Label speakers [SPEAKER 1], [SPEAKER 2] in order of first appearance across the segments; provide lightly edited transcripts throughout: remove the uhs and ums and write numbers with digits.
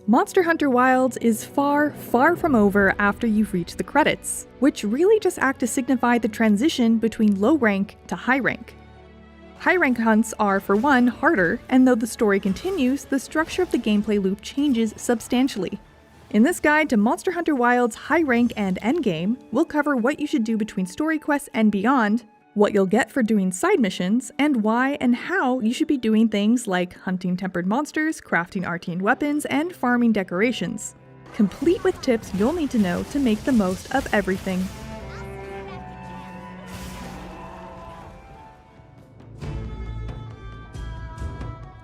[SPEAKER 1] Monster Hunter Wilds is far, far from over after you've reached the credits, which really just act to signify the transition between low rank to high rank. High rank hunts are, for one, harder, and though the story continues, the structure of the gameplay loop changes substantially. In this guide to Monster Hunter Wilds High Rank and Endgame, we'll cover what you should do between story quests and beyond, what you'll get for doing side missions, and why and how you should be doing things like hunting tempered monsters, crafting Artian weapons, and farming decorations, complete with tips you'll need to know to make the most of everything.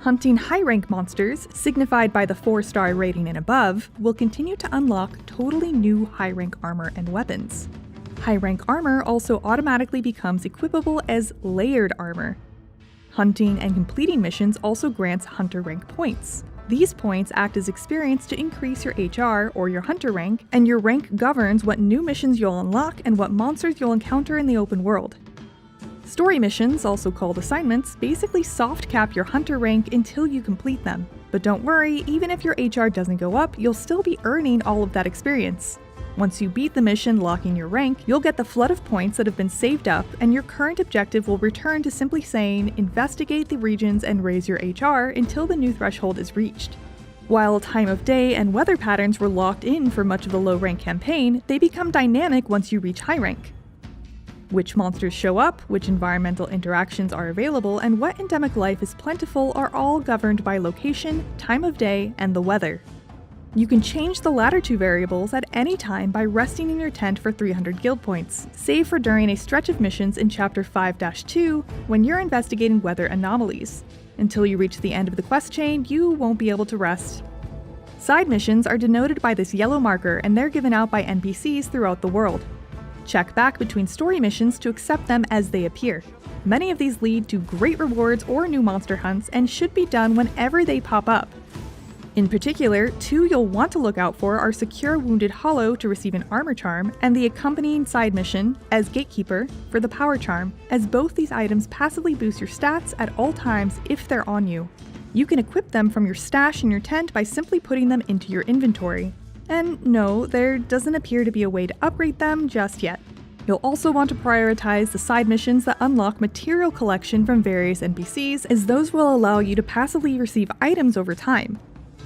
[SPEAKER 1] Hunting high-rank monsters, signified by the 4-star rating and above, will continue to unlock totally new high-rank armor and weapons. High-rank armor also automatically becomes equipable as layered armor. Hunting and completing missions also grants hunter rank points. These points act as experience to increase your HR, or your hunter rank, and your rank governs what new missions you'll unlock and what monsters you'll encounter in the open world. Story missions, also called assignments, basically soft cap your hunter rank until you complete them. But don't worry, even if your HR doesn't go up, you'll still be earning all of that experience. Once you beat the mission locking your rank, you'll get the flood of points that have been saved up, and your current objective will return to simply saying, investigate the regions and raise your HR until the new threshold is reached. While time of day and weather patterns were locked in for much of the low rank campaign, they become dynamic once you reach high rank. Which monsters show up, which environmental interactions are available, and what endemic life is plentiful are all governed by location, time of day, and the weather. You can change the latter two variables at any time by resting in your tent for 300 guild points, save for during a stretch of missions in Chapter 5-2 when you're investigating weather anomalies. Until you reach the end of the quest chain, you won't be able to rest. Side missions are denoted by this yellow marker, and they're given out by NPCs throughout the world. Check back between story missions to accept them as they appear. Many of these lead to great rewards or new monster hunts and should be done whenever they pop up. In particular, two you'll want to look out for are Secure Wounded Hollow to receive an Armorcharm, and the accompanying side mission, as Gatekeeper, for the Powercharm, as both these items passively boost your stats at all times if they're on you. You can equip them from your stash in your tent by simply putting them into your inventory. And no, there doesn't appear to be a way to upgrade them just yet. You'll also want to prioritize the side missions that unlock material collection from various NPCs, as those will allow you to passively receive items over time.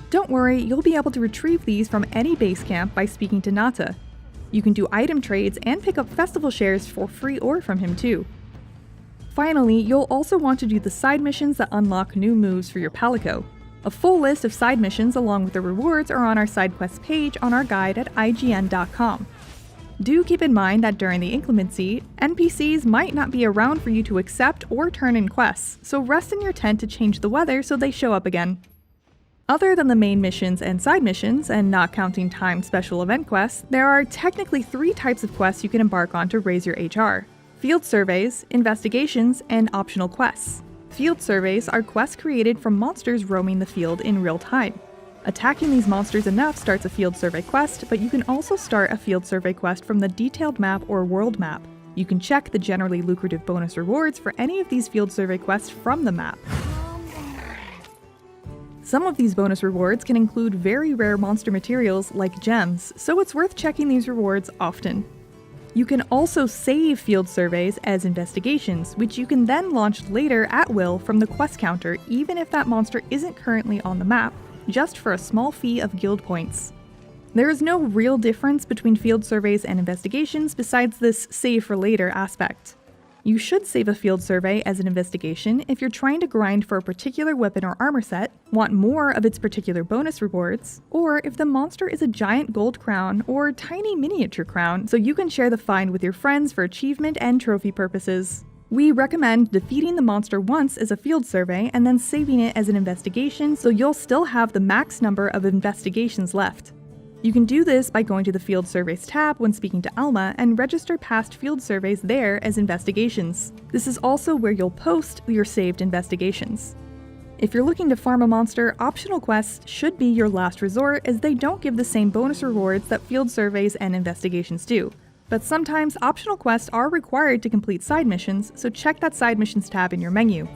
[SPEAKER 1] Don't worry, you'll be able to retrieve these from any base camp by speaking to Nata. You can do item trades and pick up festival shares for free or from him too. Finally, you'll also want to do the side missions that unlock new moves for your Palico. A full list of side missions along with the rewards are on our Sidequests page on our guide at ign.com. Do keep in mind that during the inclemency, NPCs might not be around for you to accept or turn in quests, so rest in your tent to change the weather so they show up again. Other than the main missions and side missions, and not counting timed special event quests, there are technically 3 types of quests you can embark on to raise your HR: field surveys, investigations, and optional quests. Field surveys are quests created from monsters roaming the field in real time. Attacking these monsters enough starts a field survey quest, but you can also start a field survey quest from the detailed map or world map. You can check the generally lucrative bonus rewards for any of these field survey quests from the map. Some of these bonus rewards can include very rare monster materials like gems, so it's worth checking these rewards often. You can also save field surveys as investigations, which you can then launch later at will from the quest counter even if that monster isn't currently on the map, just for a small fee of guild points. There is no real difference between field surveys and investigations besides this save for later aspect. You should save a field survey as an investigation if you're trying to grind for a particular weapon or armor set, want more of its particular bonus rewards, or if the monster is a giant gold crown or tiny miniature crown so you can share the find with your friends for achievement and trophy purposes. We recommend defeating the monster once as a field survey and then saving it as an investigation so you'll still have the max number of investigations left. You can do this by going to the Field Surveys tab when speaking to Alma and register past field surveys there as investigations. This is also where you'll post your saved investigations. If you're looking to farm a monster, optional quests should be your last resort as they don't give the same bonus rewards that field surveys and investigations do. But sometimes optional quests are required to complete side missions, so check that side missions tab in your menu.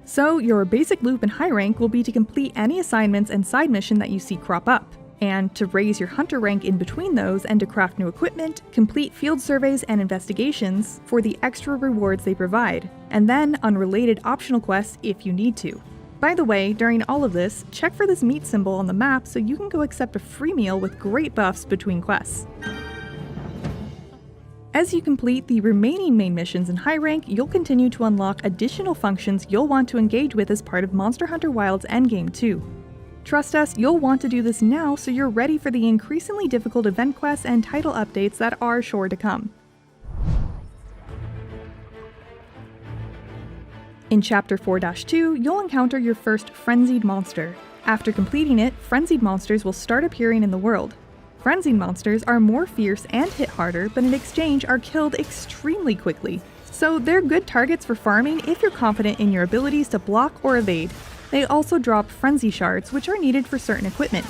[SPEAKER 1] So your basic loop in high rank will be to complete any assignments and side mission that you see crop up, and to raise your hunter rank in between those and to craft new equipment, complete field surveys and investigations for the extra rewards they provide, and then unrelated optional quests if you need to. By the way, during all of this, check for this meat symbol on the map so you can go accept a free meal with great buffs between quests. As you complete the remaining main missions in high rank, you'll continue to unlock additional functions you'll want to engage with as part of Monster Hunter Wilds Endgame too. Trust us, you'll want to do this now so you're ready for the increasingly difficult event quests and title updates that are sure to come. In Chapter 4-2, you'll encounter your first Frenzied Monster. After completing it, Frenzied Monsters will start appearing in the world. Frenzied Monsters are more fierce and hit harder, but in exchange are killed extremely quickly. So they're good targets for farming if you're confident in your abilities to block or evade. They also drop Frenzy Shards, which are needed for certain equipment.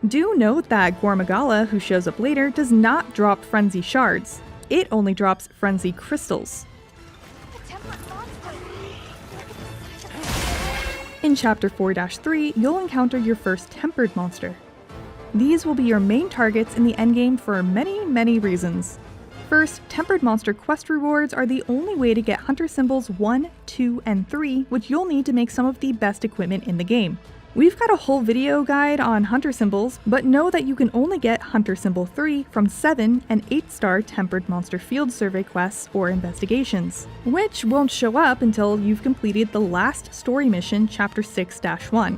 [SPEAKER 1] Do note that Gormagala, who shows up later, does not drop Frenzy Shards. It only drops Frenzy Crystals. In Chapter 4-3, you'll encounter your first Tempered Monster. These will be your main targets in the endgame for many reasons. First, Tempered Monster quest rewards are the only way to get Hunter Symbols 1, 2, and 3, which you'll need to make some of the best equipment in the game. We've got a whole video guide on Hunter Symbols, but know that you can only get Hunter Symbol 3 from 7 and 8-star Tempered Monster Field Survey quests or investigations, which won't show up until you've completed the last story mission, Chapter 6-1.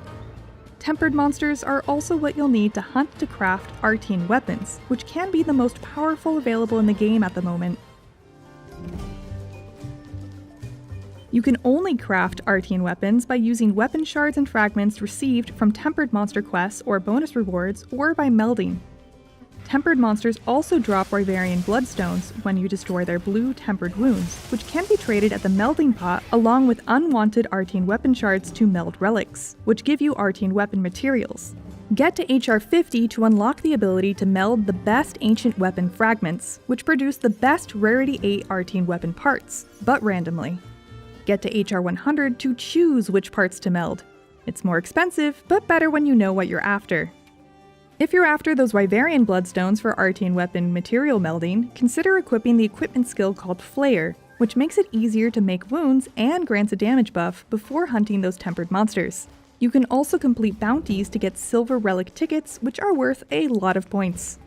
[SPEAKER 1] Tempered Monsters are also what you'll need to hunt to craft Artian weapons, which can be the most powerful available in the game at the moment. You can only craft Artian weapons by using weapon shards and fragments received from Tempered Monster quests or bonus rewards, or by melding. Tempered Monsters also drop Wyverian Bloodstones when you destroy their blue tempered wounds, which can be traded at the melding pot along with unwanted Artian weapon shards to meld relics, which give you Artian weapon materials. Get to HR 50 to unlock the ability to meld the best ancient weapon fragments, which produce the best Rarity 8 Artian weapon parts, but randomly. Get to HR 100 to choose which parts to meld. It's more expensive, but better when you know what you're after. If you're after those Wyverian Bloodstones for Artian weapon material melding, consider equipping the equipment skill called Flayer, which makes it easier to make wounds and grants a damage buff before hunting those tempered monsters. You can also complete bounties to get silver relic tickets, which are worth a lot of points.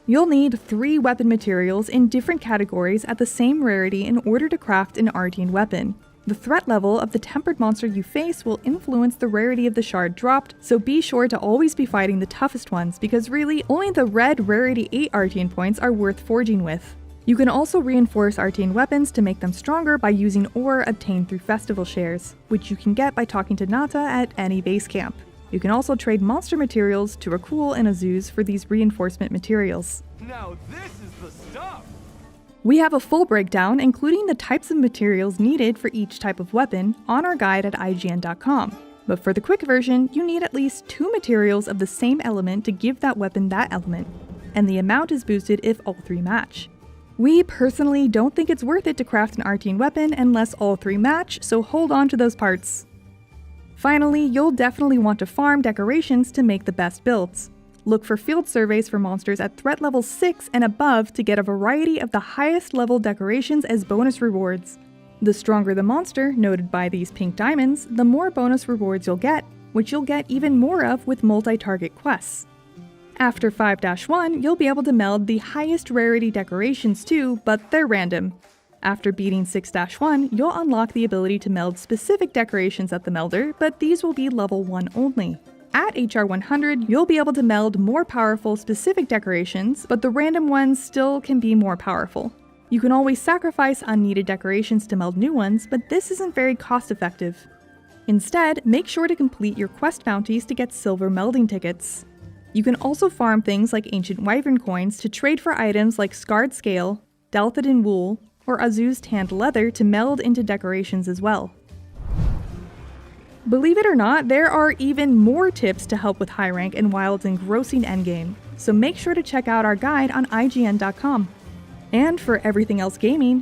[SPEAKER 1] You'll need 3 weapon materials in different categories at the same rarity in order to craft an Artian weapon. The threat level of the tempered monster you face will influence the rarity of the shard dropped, so be sure to always be fighting the toughest ones, because really, only the red Rarity 8 Artian points are worth forging with. You can also reinforce Artian weapons to make them stronger by using ore obtained through festival shares, which you can get by talking to Nata at any base camp. You can also trade monster materials to Rakul and Azuz for these reinforcement materials.
[SPEAKER 2] Now this is the stuff!
[SPEAKER 1] We have a full breakdown, including the types of materials needed for each type of weapon, on our guide at IGN.com. But for the quick version, you need at least 2 materials of the same element to give that weapon that element, and the amount is boosted if all 3 match. We personally don't think it's worth it to craft an Artian weapon unless all 3 match, so hold on to those parts. Finally, you'll definitely want to farm decorations to make the best builds. Look for field surveys for monsters at threat level 6 and above to get a variety of the highest level decorations as bonus rewards. The stronger the monster, noted by these pink diamonds, the more bonus rewards you'll get, which you'll get even more of with multi-target quests. After 5-1, you'll be able to meld the highest rarity decorations too, but they're random. After beating 6-1, you'll unlock the ability to meld specific decorations at the melder, but these will be level 1 only. At HR 100, you'll be able to meld more powerful specific decorations, but the random ones still can be more powerful. You can always sacrifice unneeded decorations to meld new ones, but this isn't very cost effective. Instead, make sure to complete your quest bounties to get silver melding tickets. You can also farm things like ancient wyvern coins to trade for items like scarred scale, Dalthodin wool, or Azuz tanned leather to meld into decorations as well. Believe it or not, there are even more tips to help with high rank and Wild's engrossing endgame. so make sure to check out our guide on IGN.com. And for everything else gaming,